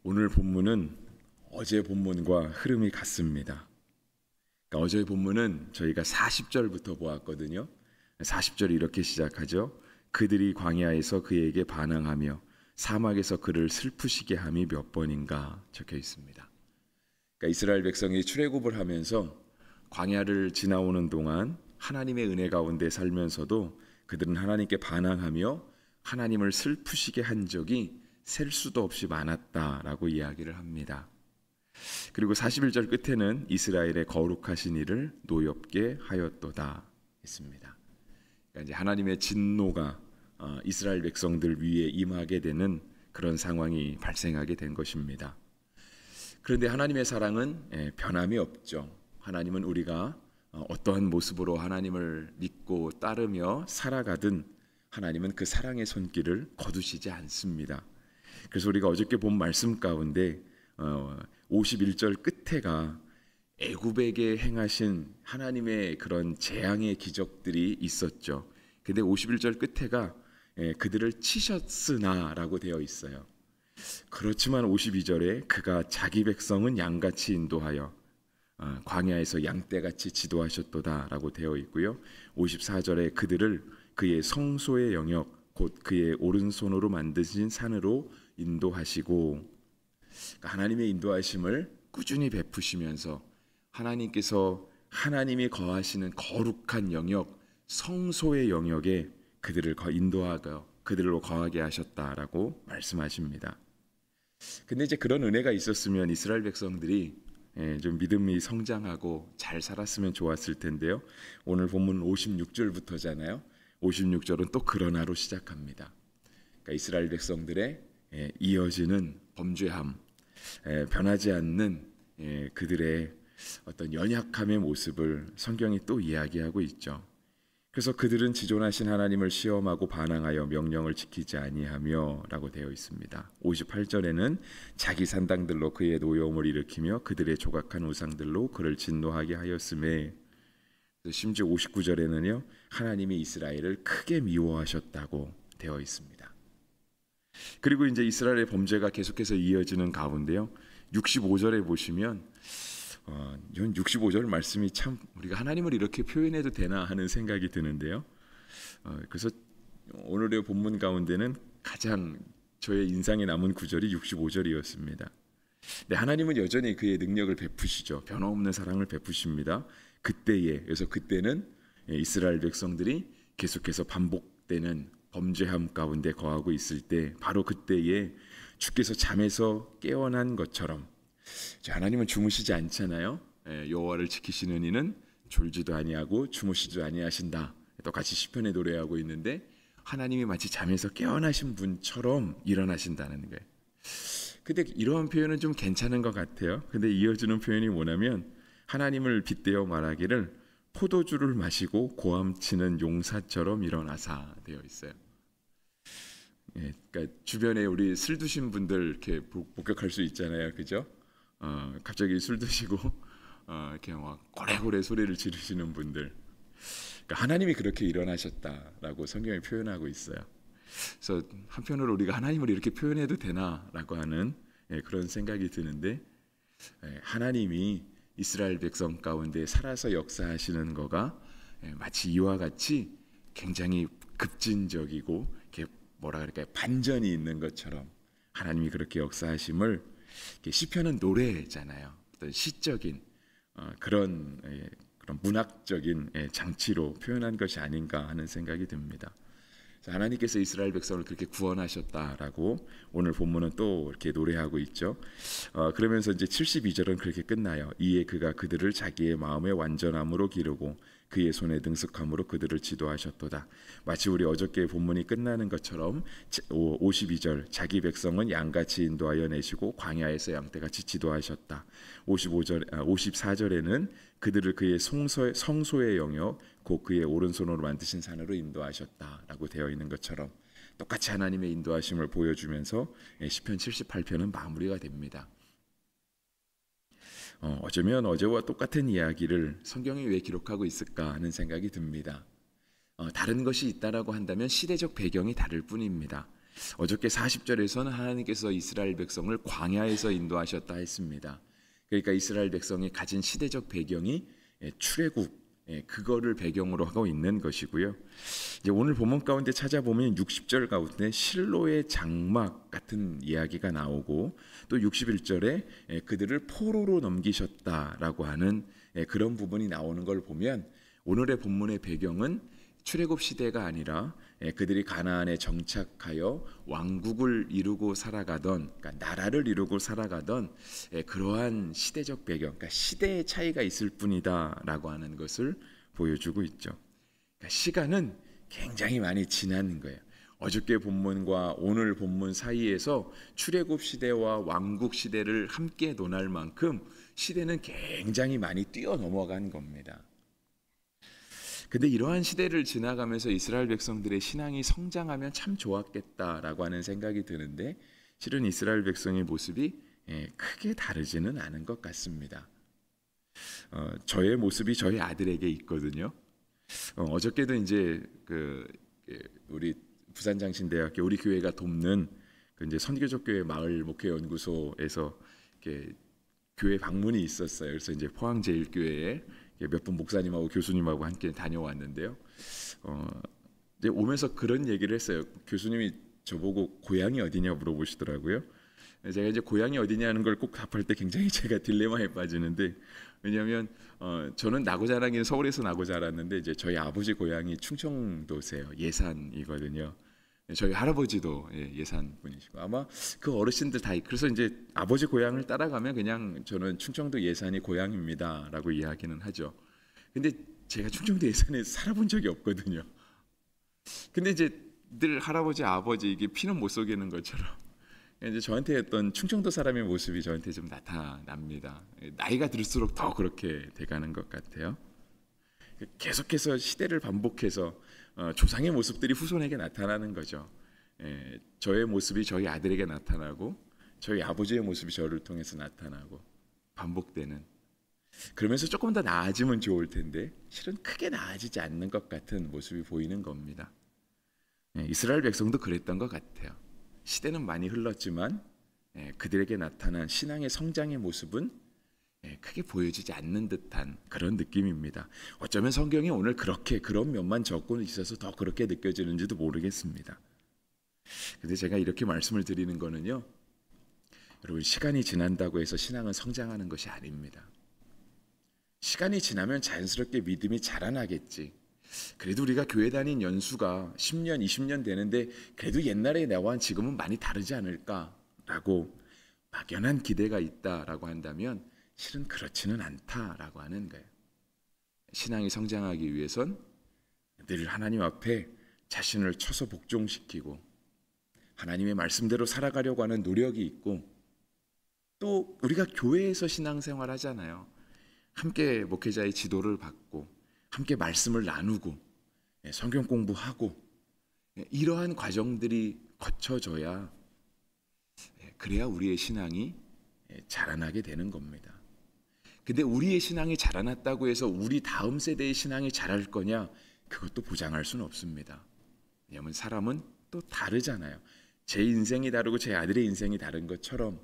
오늘 본문은 어제 본문과 흐름이 같습니다. 그러니까 어제 본문은 저희가 40절부터 보았거든요. 40절이 이렇게 시작하죠. 그들이 광야에서 그에게 반항하며 사막에서 그를 슬프시게 함이 몇 번인가 적혀 있습니다. 그러니까 이스라엘 백성이 출애굽을 하면서 광야를 지나오는 동안 하나님의 은혜 가운데 살면서도 그들은 하나님께 반항하며 하나님을 슬프시게 한 적이 셀 수도 없이 많았다라고 이야기를 합니다. 그리고 41절 끝에는 이스라엘의 거룩하신 이를 노엽게 하였도다 했습니다. 그러니까 이제 하나님의 진노가 이스라엘 백성들 위에 임하게 되는 그런 상황이 발생하게 된 것입니다. 그런데 하나님의 사랑은 변함이 없죠. 하나님은 우리가 어떠한 모습으로 하나님을 믿고 따르며 살아가든 하나님은 그 사랑의 손길을 거두시지 않습니다. 그래서 우리가 어저께 본 말씀 가운데 51절 끝에가 애굽에게 행하신 하나님의 그런 재앙의 기적들이 있었죠. 근데 51절 끝에가 그들을 치셨으나라고 되어 있어요. 그렇지만 52절에 그가 자기 백성은 양같이 인도하여 광야에서 양떼같이 지도하셨도다라고 되어 있고요. 54절에 그들을 그의 성소의 영역 곧 그의 오른손으로 만드신 산으로 인도하시고, 그러니까 하나님의 인도하심을 꾸준히 베푸시면서 하나님께서 하나님이 거하시는 거룩한 영역 성소의 영역에 그들을 인도하고 그들로 거하게 하셨다라고 말씀하십니다. 근데 이제 그런 은혜가 있었으면 이스라엘 백성들이 좀 믿음이 성장하고 잘 살았으면 좋았을 텐데요. 오늘 본문 56절부터잖아요. 56절은 또 그러나로 시작합니다. 그러니까 이스라엘 백성들의 이어지는 범죄함, 변하지 않는 그들의 어떤 연약함의 모습을 성경이 또 이야기하고 있죠. 그래서 그들은 지존하신 하나님을 시험하고 반항하여 명령을 지키지 아니하며 라고 되어 있습니다. 58절에는 자기 산당들로 그의 노여움을 일으키며 그들의 조각한 우상들로 그를 진노하게 하였음에, 심지어 59절에는요 하나님이 이스라엘을 크게 미워하셨다고 되어 있습니다. 그리고 이제 이스라엘의 범죄가 계속해서 이어지는 가운데요 65절에 보시면 65절 말씀이 참 우리가 하나님을 이렇게 표현해도 되나 하는 생각이 드는데요. 그래서 오늘의 본문 가운데는 가장 저의 인상에 남은 구절이 65절이었습니다. 네, 하나님은 여전히 그의 능력을 베푸시죠. 변함없는 사랑을 베푸십니다. 그때에, 그래서 그때는 이스라엘 백성들이 계속해서 반복되는 범죄함 가운데 거하고 있을 때, 바로 그때에 주께서 잠에서 깨어난 것처럼, 하나님은 주무시지 않잖아요. 여호와를 지키시는 이는 졸지도 아니하고 주무시지도 아니하신다. 똑같이 시편에 노래하고 있는데 하나님이 마치 잠에서 깨어나신 분처럼 일어나신다는 거예요. 근데 이러한 표현은 좀 괜찮은 것 같아요. 근데 이어지는 표현이 뭐냐면 하나님을 빗대어 말하기를 포도주를 마시고 고함치는 용사처럼 일어나사 되어 있어요. 그러니까 주변에 우리 술 드신 분들 이렇게 목격할 수 있잖아요, 그죠? 갑자기 술 드시고 이렇게 막 고래고래 소리를 지르시는 분들, 그러니까 하나님이 그렇게 일어나셨다라고 성경이 표현하고 있어요. 그래서 한편으로 우리가 하나님을 이렇게 표현해도 되나라고 하는 그런 생각이 드는데, 하나님이 이스라엘 백성 가운데 살아서 역사하시는 거가 마치 이와 같이 굉장히 급진적이고 이렇게 뭐라 그럴까요? 반전이 있는 것처럼 하나님이 그렇게 역사하심을 시편은 노래잖아요. 어떤 시적인 그런 문학적인 장치로 표현한 것이 아닌가 하는 생각이 듭니다. 하나님께서 이스라엘 백성을 그렇게 구원하셨다라고 오늘 본문은 또 이렇게 노래하고 있죠. 그러면서 이제 72절은 그렇게 끝나요. 이에 그가 그들을 자기의 마음의 완전함으로 기르고 그의 손에 능숙함으로 그들을 지도하셨도다. 마치 우리 어저께 본문이 끝나는 것처럼 52절 자기 백성은 양같이 인도하여 내시고 광야에서 양떼같이 지도하셨다. 54절에는 그들을 그의 성소의 영역 곧 그의 오른손으로 만드신 산으로 인도하셨다라고 되어 있는 것처럼 똑같이 하나님의 인도하심을 보여주면서 시편 78편은 마무리가 됩니다. 어쩌면 어제와 똑같은 이야기를 성경이 왜 기록하고 있을까 하는 생각이 듭니다. 다른 것이 있다라고 한다면 시대적 배경이 다를 뿐입니다. 어저께 40절에서는 하나님께서 이스라엘 백성을 광야에서 인도하셨다 했습니다. 그러니까 이스라엘 백성이 가진 시대적 배경이 출애굽, 그거를 배경으로 하고 있는 것이고요. 이제 오늘 본문 가운데 찾아보면 60절 가운데 실로의 장막 같은 이야기가 나오고, 또 61절에 그들을 포로로 넘기셨다라고 하는 그런 부분이 나오는 걸 보면, 오늘의 본문의 배경은 출애굽 시대가 아니라 그들이 가나안에 정착하여 왕국을 이루고 살아가던, 그러니까 나라를 이루고 살아가던 그러한 시대적 배경, 그러니까 시대의 차이가 있을 뿐이다라고 하는 것을 보여주고 있죠. 그러니까 시간은 굉장히 많이 지난 거예요. 어저께 본문과 오늘 본문 사이에서 출애굽 시대와 왕국 시대를 함께 논할 만큼 시대는 굉장히 많이 뛰어넘어간 겁니다. 근데 이러한 시대를 지나가면서 이스라엘 백성들의 신앙이 성장하면 참 좋았겠다라고 하는 생각이 드는데, 실은 이스라엘 백성의 모습이 크게 다르지는 않은 것 같습니다. 저의 모습이 저희 아들에게 있거든요. 어저께도 이제 우리 부산장신대학교 우리 교회가 돕는 이제 선교적 교회 마을 목회 연구소에서 이렇게 교회 방문이 있었어요. 그래서 이제 포항제일교회에 몇 분 목사님하고 교수님하고 함께 다녀왔는데요. 이제 오면서 그런 얘기를 했어요. 교수님이 저보고 고향이 어디냐 물어보시더라고요. 제가 이제 고향이 어디냐는 걸 꼭 답할 때 굉장히 제가 딜레마에 빠지는데, 왜냐하면 저는 나고 자라긴 서울에서 나고 자랐는데 이제 저희 아버지 고향이 충청도세요. 예산이거든요. 저희 할아버지도 예산 분이시고, 아마 그 어르신들 다, 그래서 이제 아버지 고향을 따라가면 그냥 저는 충청도 예산이 고향입니다라고 이야기는 하죠. 근데 제가 충청도 예산에 살아본 적이 없거든요. 근데 이제 늘 할아버지 아버지 이게 피는 못 속이는 것처럼 이제 저한테 어떤 충청도 사람의 모습이 저한테 좀 나타납니다. 나이가 들수록 더 그렇게 돼가는 것 같아요. 계속해서 시대를 반복해서 조상의 모습들이 후손에게 나타나는 거죠. 저의 모습이 저희 아들에게 나타나고, 저희 아버지의 모습이 저를 통해서 나타나고, 반복되는. 그러면서 조금 더 나아지면 좋을 텐데 실은 크게 나아지지 않는 것 같은 모습이 보이는 겁니다. 이스라엘 백성도 그랬던 것 같아요. 시대는 많이 흘렀지만 그들에게 나타난 신앙의 성장의 모습은 크게 보여지지 않는 듯한 그런 느낌입니다. 어쩌면 성경이 오늘 그렇게 그런 면만 적고 있어서 더 그렇게 느껴지는지도 모르겠습니다. 근데 제가 이렇게 말씀을 드리는 거는요, 여러분, 시간이 지난다고 해서 신앙은 성장하는 것이 아닙니다. 시간이 지나면 자연스럽게 믿음이 자라나겠지. 그래도 우리가 교회 다닌 연수가 10년, 20년 되는데 그래도 옛날에 나와 지금은 많이 다르지 않을까라고 막연한 기대가 있다라고 한다면 실은 그렇지는 않다라고 하는 거예요. 신앙이 성장하기 위해선 늘 하나님 앞에 자신을 쳐서 복종시키고 하나님의 말씀대로 살아가려고 하는 노력이 있고, 또 우리가 교회에서 신앙생활 하잖아요. 함께 목회자의 지도를 받고 함께 말씀을 나누고 성경 공부하고, 이러한 과정들이 거쳐져야, 그래야 우리의 신앙이 자라나게 되는 겁니다. 근데 우리의 신앙이 자라났다고 해서 우리 다음 세대의 신앙이 자랄 거냐, 그것도 보장할 수는 없습니다. 왜냐하면 사람은 또 다르잖아요. 제 인생이 다르고 제 아들의 인생이 다른 것처럼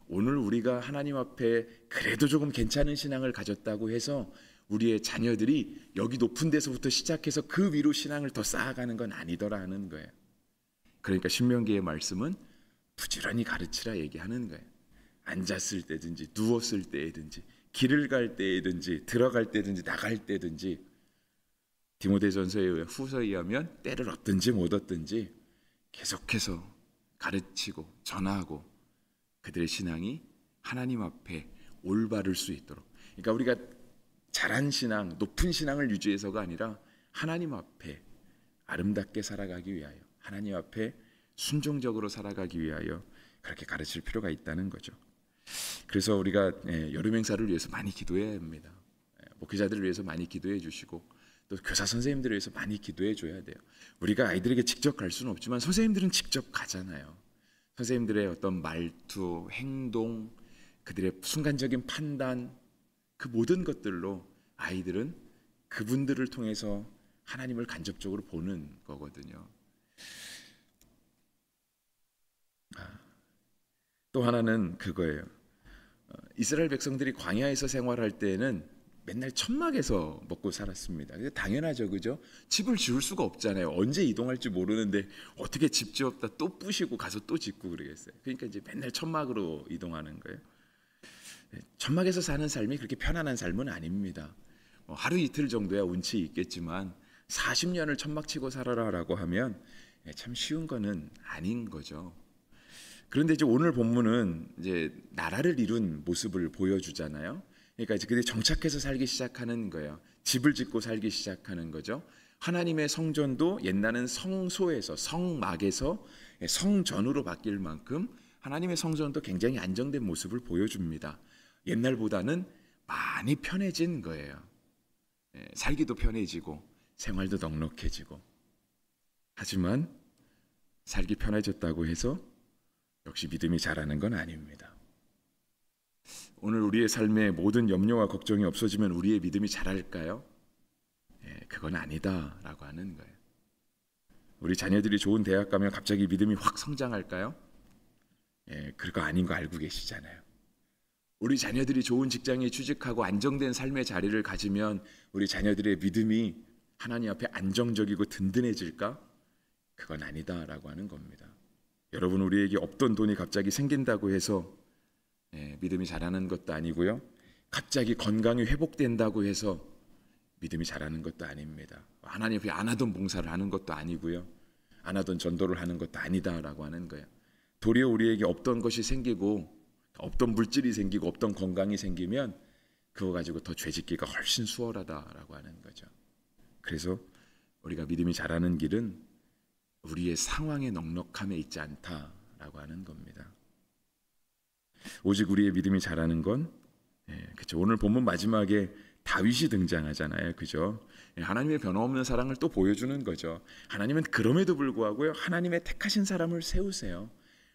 오늘 우리가 하나님 앞에 그래도 조금 괜찮은 신앙을 가졌다고 해서 우리의 자녀들이 여기 높은 데서부터 시작해서 그 위로 신앙을 더 쌓아가는 건 아니더라 하는 거예요. 그러니까 신명기의 말씀은 부지런히 가르치라 얘기하는 거예요. 앉았을 때든지 누웠을 때든지 길을 갈 때든지 들어갈 때든지 나갈 때든지, 디모데전서의 후서에 의하면 때를 얻든지 못 얻든지 계속해서 가르치고 전하고 그들의 신앙이 하나님 앞에 올바를 수 있도록, 그러니까 우리가 잘한 신앙, 높은 신앙을 유지해서가 아니라 하나님 앞에 아름답게 살아가기 위하여, 하나님 앞에 순종적으로 살아가기 위하여 그렇게 가르칠 필요가 있다는 거죠. 그래서 우리가 여름 행사를 위해서 많이 기도해야 합니다. 목회자들을 위해서 많이 기도해 주시고, 또 교사 선생님들을 위해서 많이 기도해 줘야 돼요. 우리가 아이들에게 직접 갈 수는 없지만 선생님들은 직접 가잖아요. 선생님들의 어떤 말투, 행동, 그들의 순간적인 판단, 그 모든 것들로 아이들은 그분들을 통해서 하나님을 간접적으로 보는 거거든요. 또 하나는 그거예요. 이스라엘 백성들이 광야에서 생활할 때에는 맨날 천막에서 먹고 살았습니다. 당연하죠, 그죠? 집을 지을 수가 없잖아요. 언제 이동할지 모르는데 어떻게 집 지었다 또 부시고 가서 또 짓고 그러겠어요. 그러니까 이제 맨날 천막으로 이동하는 거예요. 천막에서 사는 삶이 그렇게 편안한 삶은 아닙니다. 하루 이틀 정도야 운치 있겠지만 40년을 천막 치고 살아라라고 하면 참 쉬운 거는 아닌 거죠. 그런데 이제 오늘 본문은 이제 나라를 이룬 모습을 보여주잖아요. 그러니까 이제 그들이 정착해서 살기 시작하는 거예요. 집을 짓고 살기 시작하는 거죠. 하나님의 성전도 옛날은 성소에서 성막에서 성전으로 바뀔 만큼 하나님의 성전도 굉장히 안정된 모습을 보여줍니다. 옛날보다는 많이 편해진 거예요. 살기도 편해지고 생활도 넉넉해지고. 하지만 살기 편해졌다고 해서 역시 믿음이 자라는 건 아닙니다. 오늘 우리의 삶에 모든 염려와 걱정이 없어지면 우리의 믿음이 자랄까요? 그건 아니다라고 하는 거예요. 우리 자녀들이 좋은 대학 가면 갑자기 믿음이 확 성장할까요? 그거 아닌 거 알고 계시잖아요. 우리 자녀들이 좋은 직장에 취직하고 안정된 삶의 자리를 가지면 우리 자녀들의 믿음이 하나님 앞에 안정적이고 든든해질까? 그건 아니다라고 하는 겁니다. 여러분, 우리에게 없던 돈이 갑자기 생긴다고 해서 믿음이 자라는 것도 아니고요. 갑자기 건강이 회복된다고 해서 믿음이 자라는 것도 아닙니다. 하나님 앞에 안 하던 봉사를 하는 것도 아니고요. 안 하던 전도를 하는 것도 아니다라고 하는 거예요. 도리어 우리에게 없던 것이 생기고 없던 물질이 생기고 없던 건강이 생기면 그거 가지고 더 죄짓기가 훨씬 수월하다라고 하는 거죠. 그래서 우리가 믿음이 자라는 길은 우리의 상황의 넉넉함에 있지 않다라고 하는 겁니다. 오직 우리의 믿음이 자라는 건 그렇죠. 오늘 본문 마지막에 다윗이 등장하잖아요. 그죠? 하나님의 변함없는 사랑을 또 보여주는 거죠. 하나님은 그럼에도 불구하고요. 하나님의 택하신 사람을 세우세요.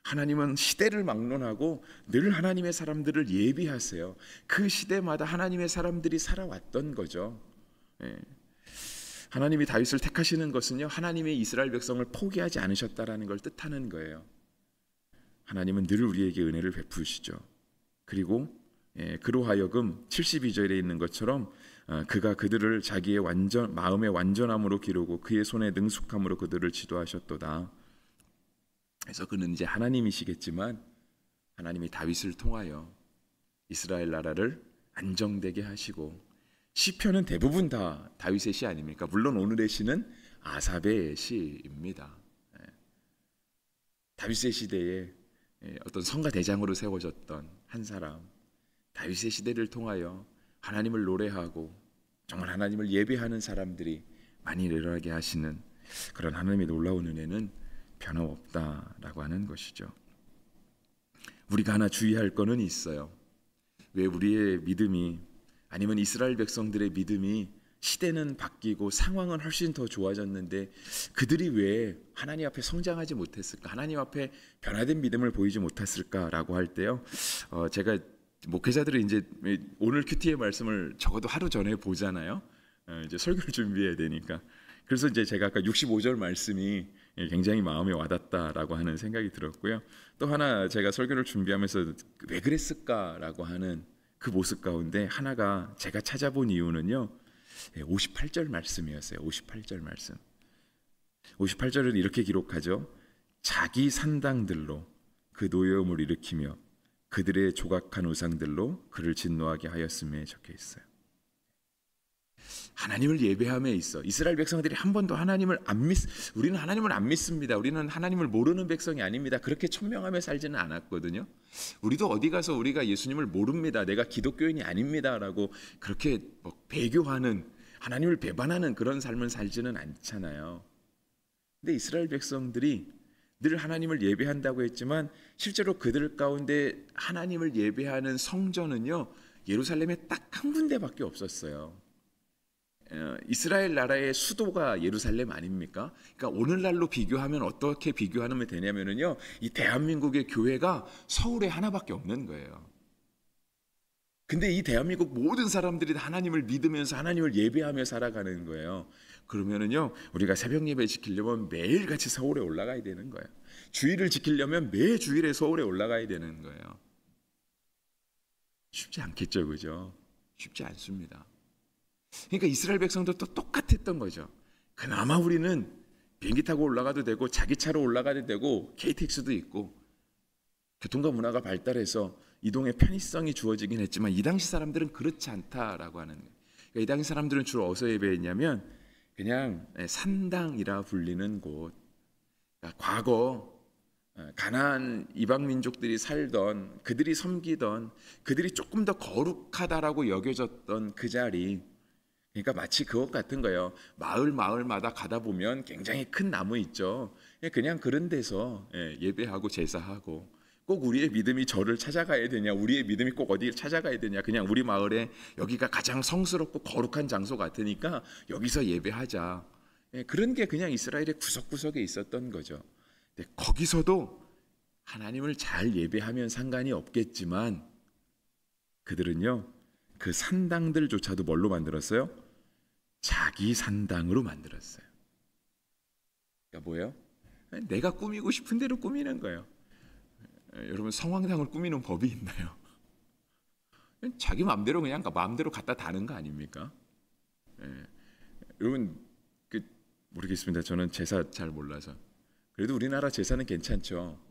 하나님은 시대를 막론하고 늘 하나님의 사람들을 예비하세요. 그 시대마다 하나님의 사람들이 살아왔던 거죠. 하나님이 다윗을 택하시는 것은요, 하나님의 이스라엘 백성을 포기하지 않으셨다라는 걸 뜻하는 거예요. 하나님은 늘 우리에게 은혜를 베푸시죠. 그리고 그로 하여금 72절에 있는 것처럼 그가 그들을 자기의 마음의 완전함으로 기르고 그의 손의 능숙함으로 그들을 지도하셨도다. 그래서 그는 이제 하나님이시겠지만 하나님이 다윗을 통하여 이스라엘 나라를 안정되게 하시고, 시편은 대부분 다 다윗의 시 아닙니까? 물론 오늘의 시는 아삽의 시입니다. 다윗의 시대에 어떤 성가 대장으로 세워졌던 한 사람, 다윗의 시대를 통하여 하나님을 노래하고 정말 하나님을 예배하는 사람들이 많이 일어나게 하시는 그런 하나님의 놀라운 은혜는 변함없다라고 하는 것이죠. 우리가 하나 주의할 거는 있어요. 왜 우리의 믿음이, 아니면 이스라엘 백성들의 믿음이, 시대는 바뀌고 상황은 훨씬 더 좋아졌는데 그들이 왜 하나님 앞에 성장하지 못했을까? 하나님 앞에 변화된 믿음을 보이지 못했을까라고 할 때요. 제가 목회자들이 이제 오늘 큐티의 말씀을 적어도 하루 전에 보잖아요. 이제 설교를 준비해야 되니까. 그래서 이제 제가 아까 65절 말씀이 굉장히 마음에 와닿다라고 하는 생각이 들었고요. 또 하나 제가 설교를 준비하면서 왜 그랬을까라고 하는 그 모습 가운데 하나가 제가 찾아본 이유는요, 58절 말씀이었어요. 58절 말씀. 58절은 이렇게 기록하죠. 자기 산당들로 그 노여움을 일으키며 그들의 조각한 우상들로 그를 진노하게 하였음에 적혀 있어요. 하나님을 예배함에 있어 이스라엘 백성들이 한 번도 우리는 하나님을 안 믿습니다. 우리는 하나님을 모르는 백성이 아닙니다. 그렇게 천명하며 살지는 않았거든요. 우리도 어디 가서 우리가 예수님을 모릅니다. 내가 기독교인이 아닙니다라고 그렇게 배교하는, 하나님을 배반하는 그런 삶을 살지는 않잖아요. 근데 이스라엘 백성들이 늘 하나님을 예배한다고 했지만 실제로 그들 가운데 하나님을 예배하는 성전은요, 예루살렘에 딱 한 군데밖에 없었어요. 이스라엘 나라의 수도가 예루살렘 아닙니까? 그러니까 오늘날로 비교하면 어떻게 비교하면 되냐면요, 이 대한민국의 교회가 서울에 하나밖에 없는 거예요. 근데 이 대한민국 모든 사람들이 하나님을 믿으면서 하나님을 예배하며 살아가는 거예요. 그러면은요, 우리가 새벽 예배 지키려면 매일 같이 서울에 올라가야 되는 거예요. 주일을 지키려면 매 주일에 서울에 올라가야 되는 거예요. 쉽지 않겠죠, 그죠? 쉽지 않습니다. 그러니까 이스라엘 백성들도 똑같았던 거죠. 그나마 우리는 비행기 타고 올라가도 되고 자기 차로 올라가도 되고 KTX도 있고 교통과 문화가 발달해서 이동의 편의성이 주어지긴 했지만 이 당시 사람들은 그렇지 않다라고 하는 거예요. 그러니까 이 당시 사람들은 주로 어디서 예배했냐면 그냥 산당이라 불리는 곳. 그러니까 과거 가나안 이방 민족들이 살던, 그들이 섬기던, 그들이 조금 더 거룩하다라고 여겨졌던 그 자리. 그러니까 마치 그것 같은 거예요. 마을마다 가다 보면 굉장히 큰 나무 있죠. 그냥 그런 데서 예배하고 제사하고, 꼭 우리의 믿음이 저를 찾아가야 되냐, 우리의 믿음이 꼭 어디를 찾아가야 되냐, 그냥 우리 마을에 여기가 가장 성스럽고 거룩한 장소 같으니까 여기서 예배하자. 그런 게 그냥 이스라엘의 구석구석에 있었던 거죠. 근데 거기서도 하나님을 잘 예배하면 상관이 없겠지만 그들은요, 그 산당들조차도 뭘로 만들었어요? 자기 산당으로 만들었어요. 그러니까 뭐예요? 내가 꾸미고 싶은 대로 꾸미는 거예요. 여러분, 성황당을 꾸미는 법이 있나요? 자기 마음대로 그냥 마음대로 갖다 다는 거 아닙니까? 여러분, 모르겠습니다. 저는 제사 잘 몰라서. 그래도 우리나라 제사는 괜찮죠.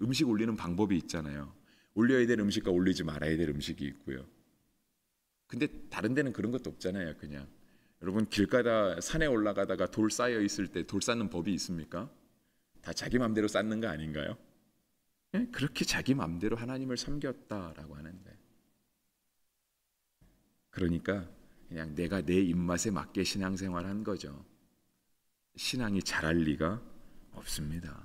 음식 올리는 방법이 있잖아요. 올려야 될 음식과 올리지 말아야 될 음식이 있고요. 근데 다른 데는 그런 것도 없잖아요. 그냥 여러분, 길가다 산에 올라가다가 돌 쌓여 있을 때 돌 쌓는 법이 있습니까? 다 자기 마음대로 쌓는 거 아닌가요? 그렇게 자기 마음대로 하나님을 섬겼다라고 하는 거예요. 그러니까 그냥 내가 내 입맛에 맞게 신앙생활한 거죠. 신앙이 잘할 리가 없습니다.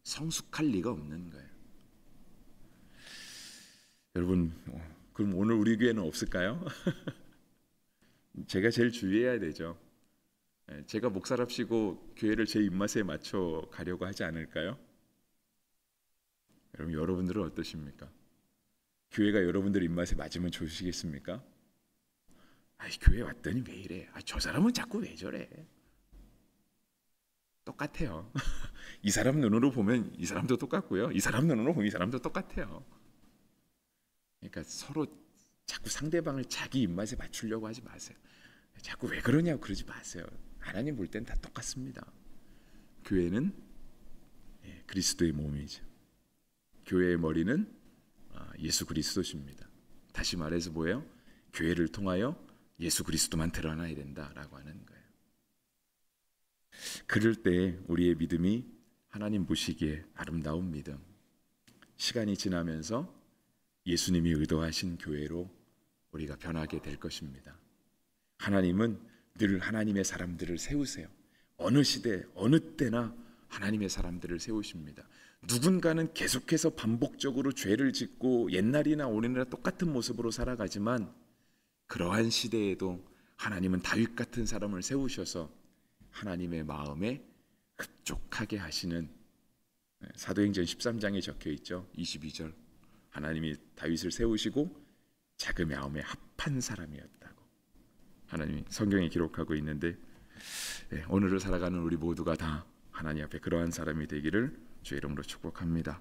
성숙할 리가 없는 거예요. 여러분, 그럼 오늘 우리 교회는 없을까요? 제가 제일 주의해야 되죠. 제가 목사랍시고 교회를 제 입맛에 맞춰 가려고 하지 않을까요? 여러분들은 어떠십니까? 교회가 여러분들 입맛에 맞으면 좋으시겠습니까? 교회 왔더니 왜 이래? 저 사람은 자꾸 왜 저래? 똑같아요. 이 사람 눈으로 보면 이 사람도 똑같고요. 이 사람 눈으로 보면 이 사람도 똑같아요. 그러니까 서로 자꾸 상대방을 자기 입맛에 맞추려고 하지 마세요. 자꾸 왜 그러냐고 그러지 마세요. 하나님 볼 땐 다 똑같습니다. 교회는 그리스도의 몸이죠. 교회의 머리는 예수 그리스도십니다. 다시 말해서 뭐예요? 교회를 통하여 예수 그리스도만 드러나야 된다라고 하는 거예요. 그럴 때 우리의 믿음이 하나님 보시기에 아름다운 믿음, 시간이 지나면서 예수님이 의도하신 교회로 우리가 변하게 될 것입니다. 하나님은 늘 하나님의 사람들을 세우세요. 어느 시대, 어느 때나 하나님의 사람들을 세우십니다. 누군가는 계속해서 반복적으로 죄를 짓고 옛날이나 오늘이나 똑같은 모습으로 살아가지만 그러한 시대에도 하나님은 다윗 같은 사람을 세우셔서 하나님의 마음에 흡족하게 하시는, 사도행전 13장에 적혀 있죠. 22절. 하나님이 다윗을 세우시고 자기 마음에 합한 사람이었다고 하나님이 성경에 기록하고 있는데, 오늘을 살아가는 우리 모두가 다 하나님 앞에 그러한 사람이 되기를 주의 이름으로 축복합니다.